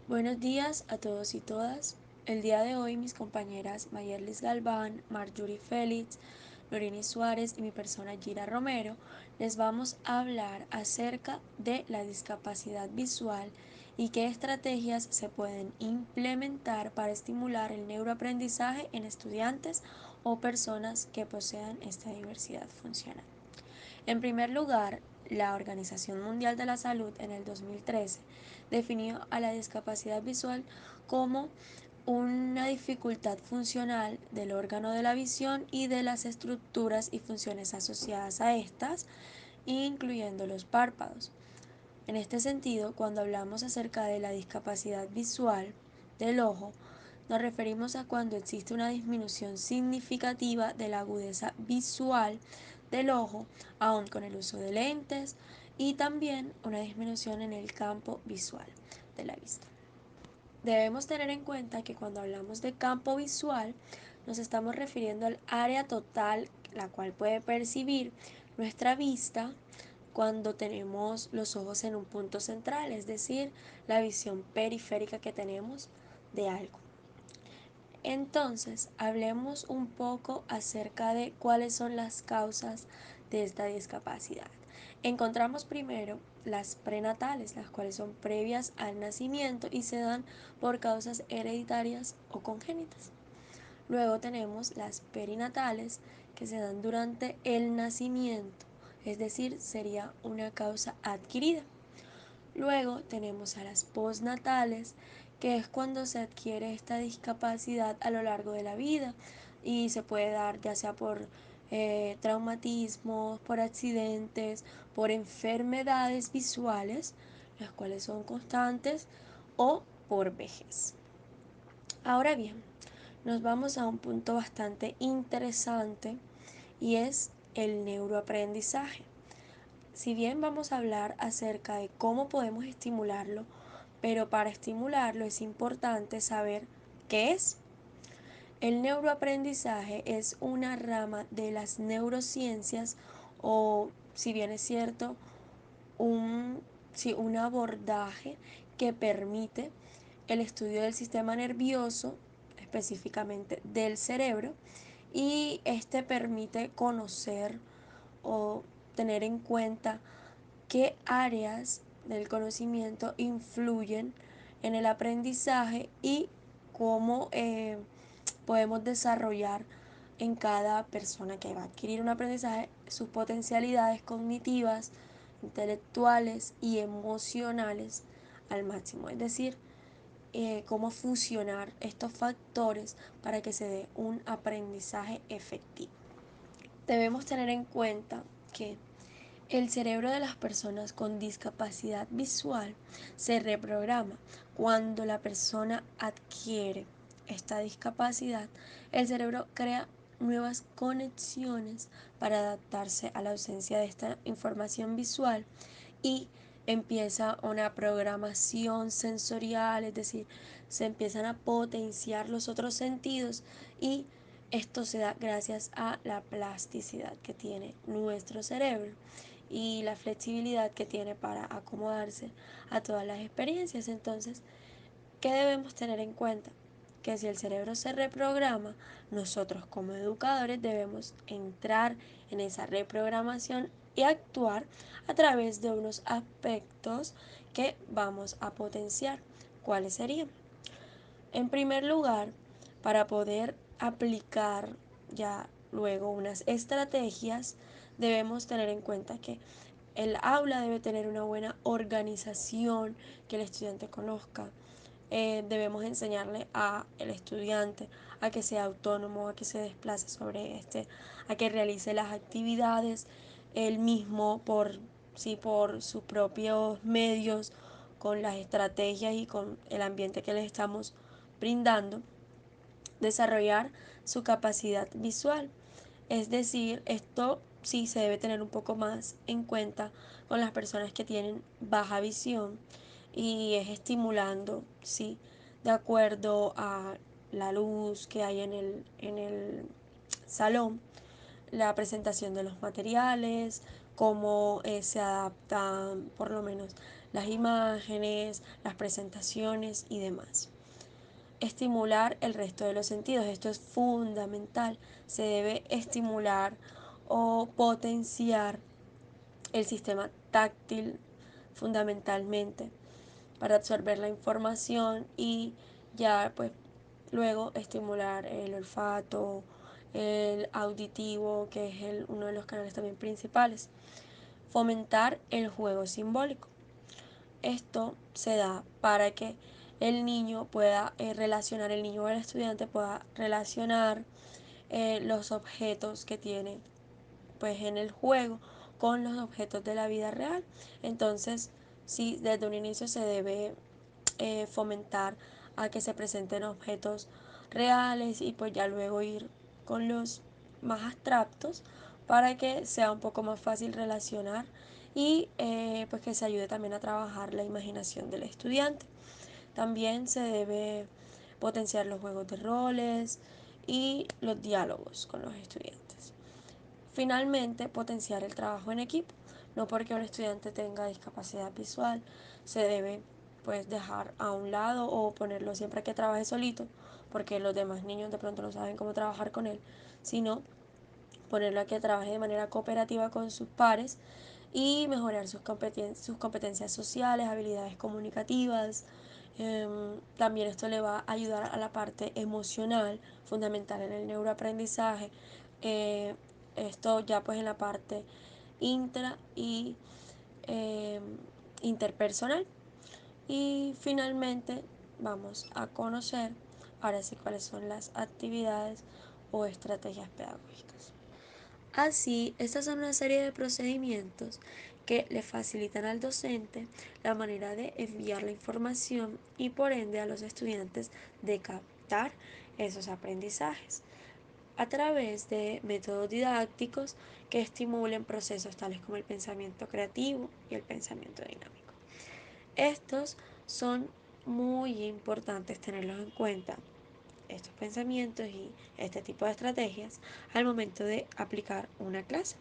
Buenos días a todos y todas. El día de hoy mis compañeras Mayerlis Galván, Marjorie Félix, Lorini Suárez y mi persona Gira Romero les vamos a hablar acerca de la discapacidad visual y qué estrategias se pueden implementar para estimular el neuroaprendizaje en estudiantes o personas que posean esta diversidad funcional. En primer lugar, la Organización Mundial de la Salud en el 2013 definió a la discapacidad visual como una dificultad funcional del órgano de la visión y de las estructuras y funciones asociadas a estas, incluyendo los párpados. En este sentido, cuando hablamos acerca de la discapacidad visual del ojo, nos referimos a cuando existe una disminución significativa de la agudeza visual del ojo, aun con el uso de lentes, y también una disminución en el campo visual de la vista. Debemos tener en cuenta que cuando hablamos de campo visual, nos estamos refiriendo al área total la cual puede percibir nuestra vista cuando tenemos los ojos en un punto central, es decir, la visión periférica que tenemos de algo. Entonces, hablemos un poco acerca de cuáles son las causas de esta discapacidad. Encontramos primero las prenatales, las cuales son previas al nacimiento y se dan por causas hereditarias o congénitas. Luego tenemos las perinatales, que se dan durante el nacimiento, es decir, sería una causa adquirida. Luego tenemos a las postnatales, que es cuando se adquiere esta discapacidad a lo largo de la vida y se puede dar ya sea por traumatismos, por accidentes, por enfermedades visuales, las cuales son constantes, o por vejez. Ahora bien, nos vamos a un punto bastante interesante y es el neuroaprendizaje. Si bien vamos a hablar acerca de cómo podemos estimularlo, pero para estimularlo es importante saber qué es. El neuroaprendizaje es una rama de las neurociencias o, si bien es cierto, un, un abordaje que permite el estudio del sistema nervioso, específicamente del cerebro, y este permite conocer o tener en cuenta qué áreas del conocimiento influyen en el aprendizaje y cómo podemos desarrollar en cada persona que va a adquirir un aprendizaje sus potencialidades cognitivas, intelectuales y emocionales al máximo. Es decir, cómo fusionar estos factores para que se dé un aprendizaje efectivo. Debemos tener en cuenta que el cerebro de las personas con discapacidad visual se reprograma cuando la persona adquiere esta discapacidad. El cerebro crea nuevas conexiones para adaptarse a la ausencia de esta información visual y empieza una programación sensorial, es decir, se empiezan a potenciar los otros sentidos y esto se da gracias a la plasticidad que tiene nuestro cerebro y la flexibilidad que tiene para acomodarse a todas las experiencias. Entonces, ¿qué debemos tener en cuenta? Que si el cerebro se reprograma, nosotros como educadores debemos entrar en esa reprogramación y actuar a través de unos aspectos que vamos a potenciar. ¿Cuáles serían? En primer lugar, para poder aplicar ya luego unas estrategias, debemos tener en cuenta que el aula debe tener una buena organización, que el estudiante conozca. Debemos enseñarle al estudiante a que sea autónomo, a que se desplace sobre este, a que realice las actividades él mismo por, sí, por sus propios medios, con las estrategias y con el ambiente que les estamos brindando, desarrollar su capacidad visual. Es decir, esto sí se debe tener un poco más en cuenta con las personas que tienen baja visión y es estimulando, sí, de acuerdo a la luz que hay en el salón, la presentación de los materiales, cómo se adaptan por lo menos las imágenes, las presentaciones y demás. Estimular el resto de los sentidos. Esto es fundamental. Se debe estimular o potenciar el sistema táctil fundamentalmente para absorber la información y ya pues luego estimular el olfato, el auditivo, que es uno de los canales también principales. Fomentar el juego simbólico. Esto se da para que el niño pueda relacionar, el niño o el estudiante pueda relacionar los objetos que tiene pues en el juego con los objetos de la vida real. Entonces, sí, desde un inicio se debe fomentar a que se presenten objetos reales y pues ya luego ir con los más abstractos para que sea un poco más fácil relacionar y pues que se ayude también a trabajar la imaginación del estudiante. También se debe potenciar los juegos de roles y los diálogos con los estudiantes. Finalmente, potenciar el trabajo en equipo. No porque un estudiante tenga discapacidad visual se debe pues dejar a un lado o ponerlo siempre que trabaje solito, porque los demás niños de pronto no saben cómo trabajar con él, sino ponerlo a que trabaje de manera cooperativa con sus pares y mejorar sus competencias sociales, habilidades comunicativas. También esto le va a ayudar a la parte emocional, fundamental en el neuroaprendizaje. Eh, Esto ya pues en la parte intra y eh, interpersonal. Y finalmente vamos a conocer ahora sí cuáles son las actividades o estrategias pedagógicas. Así, estas son una serie de procedimientos que le facilitan al docente la manera de enviar la información y por ende a los estudiantes de captar esos aprendizajes a través de métodos didácticos que estimulen procesos tales como el pensamiento creativo y el pensamiento dinámico. Estos son muy importantes tenerlos en cuenta, estos pensamientos y este tipo de estrategias al momento de aplicar una clase,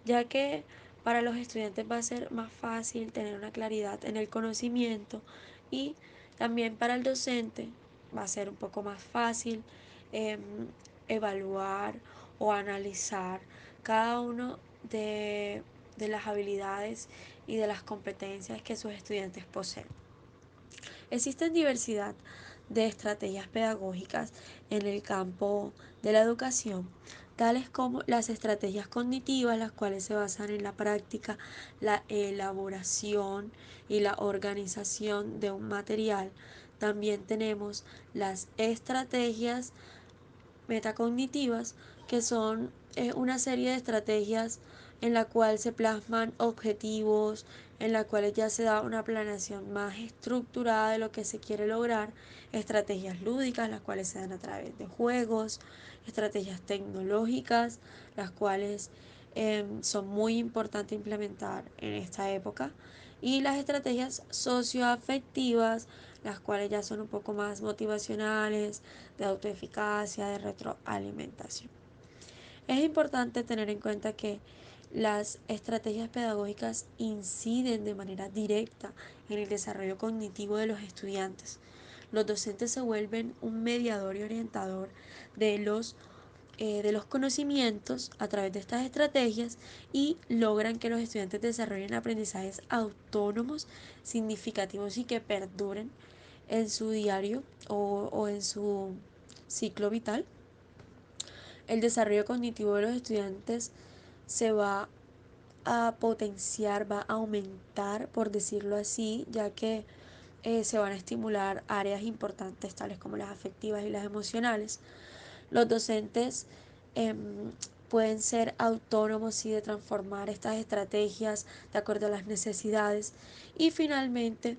ya que para los estudiantes va a ser más fácil tener una claridad en el conocimiento y también para el docente va a ser un poco más fácil eh, evaluar o analizar cada uno de las habilidades y de las competencias que sus estudiantes poseen. Existen diversidad de estrategias pedagógicas en el campo de la educación, tales como las estrategias cognitivas, las cuales se basan en la práctica, la elaboración y la organización de un material. También tenemos las estrategias metacognitivas, que son una serie de estrategias en la cual se plasman objetivos, en la cual ya se da una planeación más estructurada de lo que se quiere lograr, estrategias lúdicas, las cuales se dan a través de juegos, estrategias tecnológicas, las cuales son muy importantes implementar en esta época, y las estrategias socioafectivas, las cuales ya son un poco más motivacionales, de autoeficacia, de retroalimentación. Es importante tener en cuenta que las estrategias pedagógicas inciden de manera directa en el desarrollo cognitivo de los estudiantes. Los docentes se vuelven un mediador y orientador de los conocimientos a través de estas estrategias y logran que los estudiantes desarrollen aprendizajes autónomos, significativos y que perduren en su diario o en su ciclo vital. El desarrollo cognitivo de los estudiantes se va a potenciar, va a aumentar, por decirlo así, ya que se van a estimular áreas importantes tales como las afectivas y las emocionales. Los docentes eh, pueden ser autónomos y de transformar estas estrategias de acuerdo a las necesidades. Y finalmente,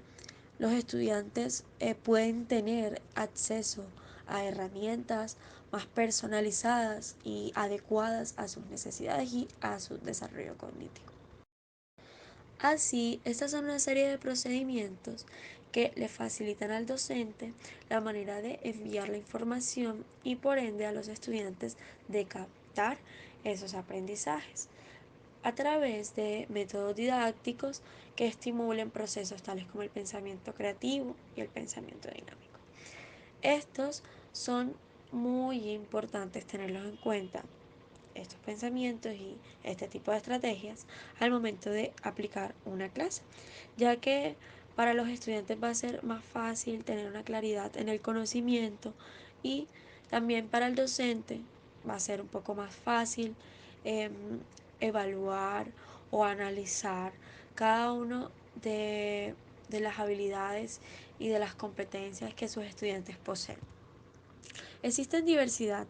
los estudiantes pueden tener acceso a herramientas más personalizadas y adecuadas a sus necesidades y a su desarrollo cognitivo. Así, estas son una serie de procedimientos que le facilitan al docente la manera de enviar la información y por ende a los estudiantes de captar esos aprendizajes. a través de métodos didácticos que estimulen procesos tales como el pensamiento creativo y el pensamiento dinámico. Estos son muy importantes tenerlos en cuenta, estos pensamientos y este tipo de estrategias al momento de aplicar una clase, ya que para los estudiantes va a ser más fácil tener una claridad en el conocimiento y también para el docente va a ser un poco más fácil eh, evaluar o analizar cada uno de las habilidades y de las competencias que sus estudiantes poseen. Existen diversidad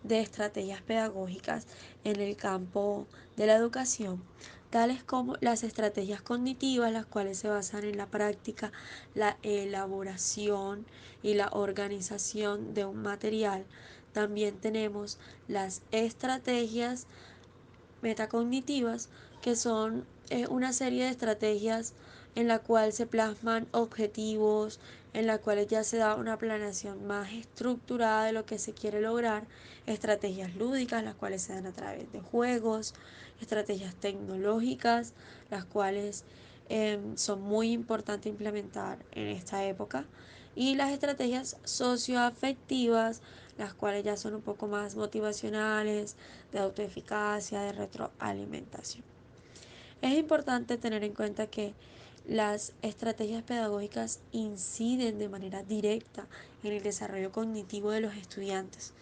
de estrategias pedagógicas en el campo de la educación, tales como las estrategias cognitivas, las cuales se basan en la práctica, la elaboración y la organización de un material. También tenemos las estrategias metacognitivas, que son una serie de estrategias en la cual se plasman objetivos, en la cual ya se da una planeación más estructurada de lo que se quiere lograr, estrategias lúdicas, las cuales se dan a través de juegos, estrategias tecnológicas, las cuales son muy importantes implementar en esta época, y las estrategias socioafectivas, las cuales ya son un poco más motivacionales, de autoeficacia, de retroalimentación. Es importante tener en cuenta que las estrategias pedagógicas inciden de manera directa en el desarrollo cognitivo de los estudiantes.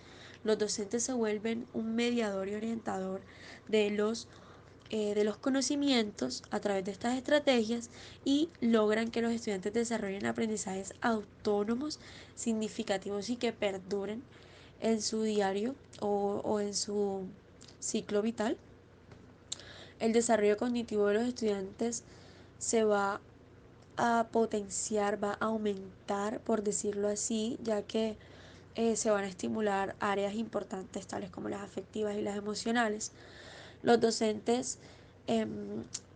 Los docentes se vuelven un mediador y orientador de los conocimientos a través de estas estrategias y logran que los estudiantes desarrollen aprendizajes autónomos, significativos y que perduren en su diario o en su ciclo vital. El desarrollo cognitivo de los estudiantes se va a potenciar, va a aumentar, por decirlo así, ya que se van a estimular áreas importantes tales como las afectivas y las emocionales. Los docentes eh,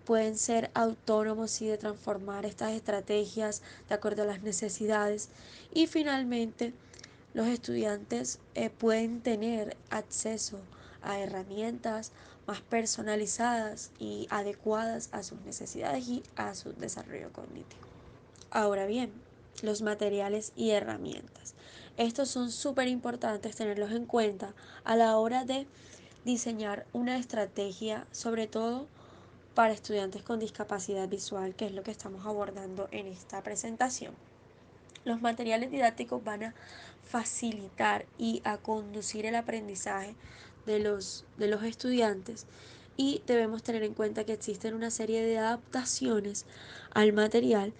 pueden ser autónomos y de transformar estas estrategias de acuerdo a las necesidades. Y finalmente, los estudiantes pueden tener acceso a herramientas más personalizadas y adecuadas a sus necesidades y a su desarrollo cognitivo. Ahora bien, los materiales y herramientas. Estos son súper importantes tenerlos en cuenta a la hora de diseñar una estrategia, sobre todo para estudiantes con discapacidad visual, que es lo que estamos abordando en esta presentación. Los materiales didácticos van a facilitar y a conducir el aprendizaje de los estudiantes, y debemos tener en cuenta que existen una serie de adaptaciones al material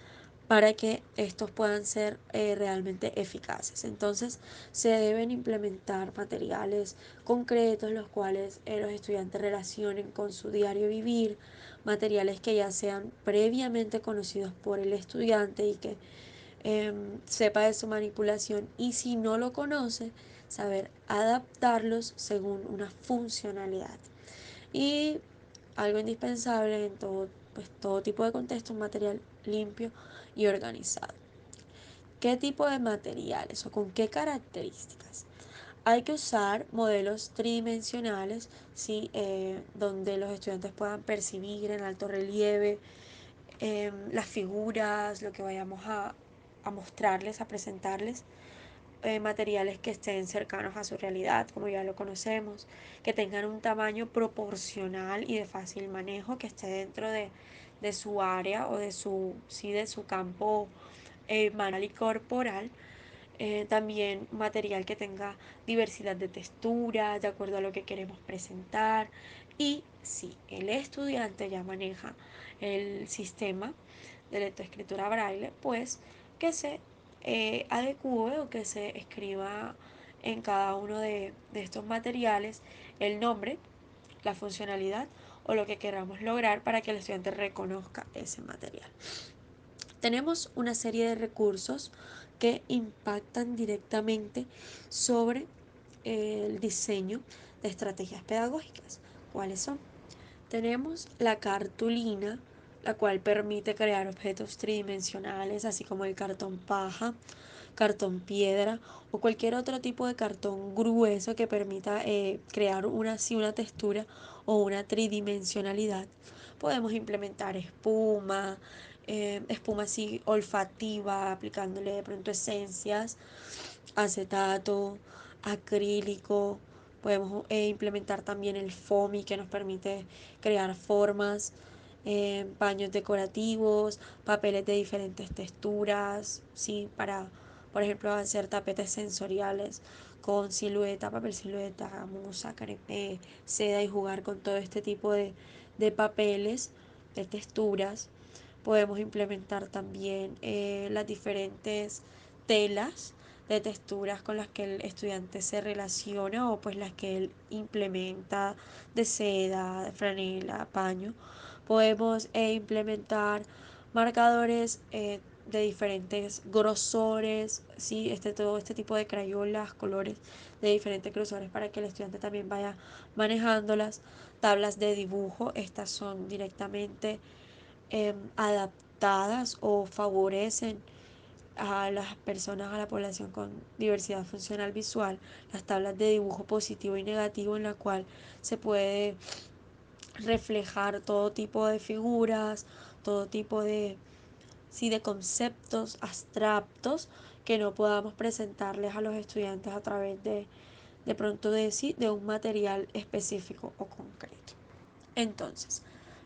para que estos puedan ser realmente eficaces. Entonces se deben implementar materiales concretos los cuales los estudiantes relacionen con su diario vivir, materiales que ya sean previamente conocidos por el estudiante y que sepa de su manipulación, y si no lo conoce, saber adaptarlos según una funcionalidad. Y algo indispensable en todo tipo de contexto, un material limpio y organizado. ¿Qué tipo de materiales o con qué características? Hay que usar modelos tridimensionales, ¿sí? Donde los estudiantes puedan percibir en alto relieve las figuras, lo que vayamos a mostrarles, a presentarles. Materiales que estén cercanos a su realidad, como ya lo conocemos, que tengan un tamaño proporcional y de fácil manejo, que esté dentro de su área o de su campo manual y corporal. También material que tenga diversidad de texturas, de acuerdo a lo que queremos presentar. Y si el estudiante ya maneja el sistema de lectoescritura braille, pues que se adecue o que se escriba en cada uno de estos materiales el nombre, la funcionalidad o lo que queramos lograr para que el estudiante reconozca ese material. Tenemos una serie de recursos que impactan directamente sobre el diseño de estrategias pedagógicas. ¿Cuáles son? Tenemos la cartulina, la cual permite crear objetos tridimensionales, así como el cartón paja. cartón piedra o cualquier otro tipo de cartón grueso que permita crear una textura o una tridimensionalidad. Podemos implementar espuma, espuma así olfativa, aplicándole de pronto esencias, acetato, acrílico. Podemos implementar también el foamy que nos permite crear formas, paños decorativos, papeles de diferentes texturas, ¿sí? Para, por ejemplo, hacer tapetes sensoriales con silueta, papel silueta, musa, canepé, seda y jugar con todo este tipo de papeles, de texturas. Podemos implementar también las diferentes telas de texturas con las que el estudiante se relaciona o pues las que él implementa de seda, de franela, paño. Podemos implementar marcadores de diferentes grosores, ¿sí? Todo este tipo de crayolas, colores de diferentes grosores para que el estudiante también vaya manejándolas. Tablas de dibujo, estas son directamente adaptadas o favorecen a las personas, a la población con diversidad funcional visual, las tablas de dibujo positivo y negativo en la cual se puede reflejar todo tipo de figuras, todo tipo de, sí, de conceptos abstractos que no podamos presentarles a los estudiantes a través de pronto de sí, de un material específico o concreto. Entonces,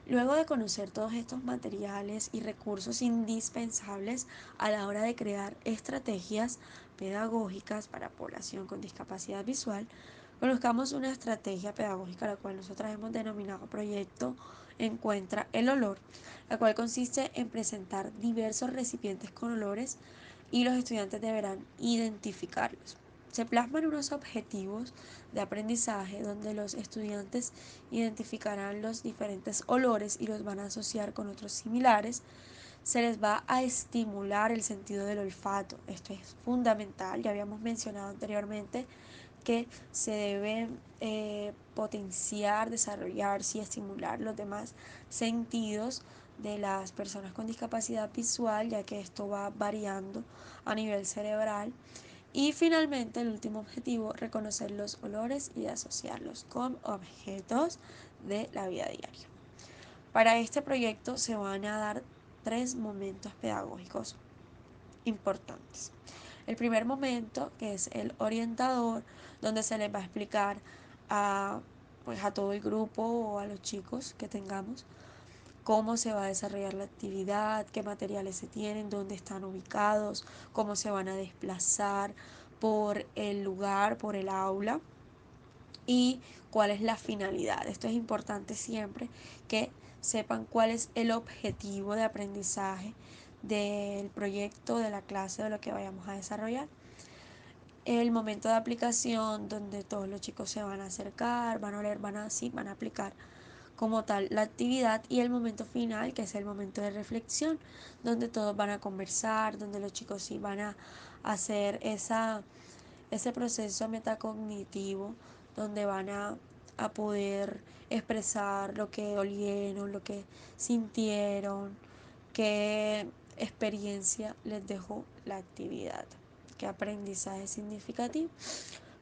luego de conocer todos estos materiales y recursos indispensables a la hora de crear estrategias pedagógicas para población con discapacidad visual, conozcamos una estrategia pedagógica la cual nosotros hemos denominado proyecto Encuentra el olor, la cual consiste en presentar diversos recipientes con olores y los estudiantes deberán identificarlos. Se plasman unos objetivos de aprendizaje donde los estudiantes identificarán los diferentes olores y los van a asociar con otros similares. Se les va a estimular el sentido del olfato. Esto es fundamental, ya habíamos mencionado anteriormente que se deben potenciar, desarrollar y estimular los demás sentidos de las personas con discapacidad visual, ya que esto va variando a nivel cerebral. Y finalmente, el último objetivo, reconocer los olores y asociarlos con objetos de la vida diaria. Para este proyecto se van a dar 3 momentos pedagógicos importantes. El primer momento, que es el orientador, donde se les va a explicar a, pues, a todo el grupo o a los chicos que tengamos cómo se va a desarrollar la actividad, qué materiales se tienen, dónde están ubicados, cómo se van a desplazar por el lugar, por el aula y cuál es la finalidad. Esto es importante siempre que sepan cuál es el objetivo de aprendizaje del proyecto, de la clase, de lo que vayamos a desarrollar. El momento de aplicación donde todos los chicos se van a acercar, van a oler, van a aplicar como tal la actividad, y el momento final, que es el momento de reflexión, donde todos van a conversar, donde los chicos sí van a hacer ese proceso metacognitivo, donde van a poder expresar lo que olieron, lo que sintieron, qué experiencia les dejó la actividad, qué aprendizaje significativo.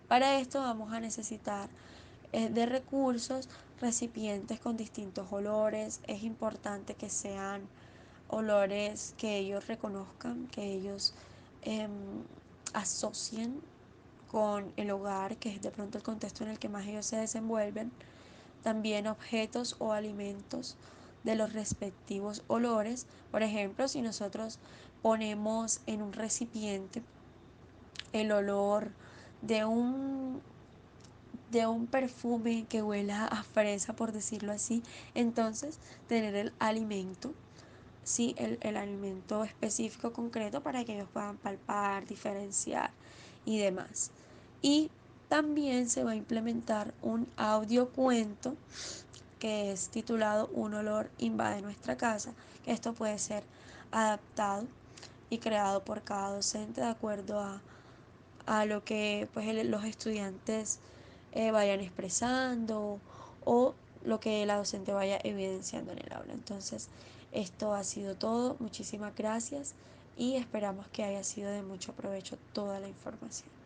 Para esto vamos a necesitar de recursos, recipientes con distintos olores. Es importante que sean olores que ellos reconozcan, que ellos eh, asocien con el hogar, que es de pronto el contexto en el que más ellos se desenvuelven. También objetos o alimentos de los respectivos olores. Por ejemplo, si nosotros ponemos en un recipiente el olor de un perfume que huela a fresa, por decirlo así, entonces tener el alimento, sí, el alimento específico concreto para que ellos puedan palpar, diferenciar y demás. Y también se va a implementar un audio cuento que es titulado Un olor invade nuestra casa, que esto puede ser adaptado y creado por cada docente de acuerdo a lo que pues, los estudiantes vayan expresando o lo que la docente vaya evidenciando en el aula. Entonces, esto ha sido todo. Muchísimas gracias y esperamos que haya sido de mucho provecho toda la información.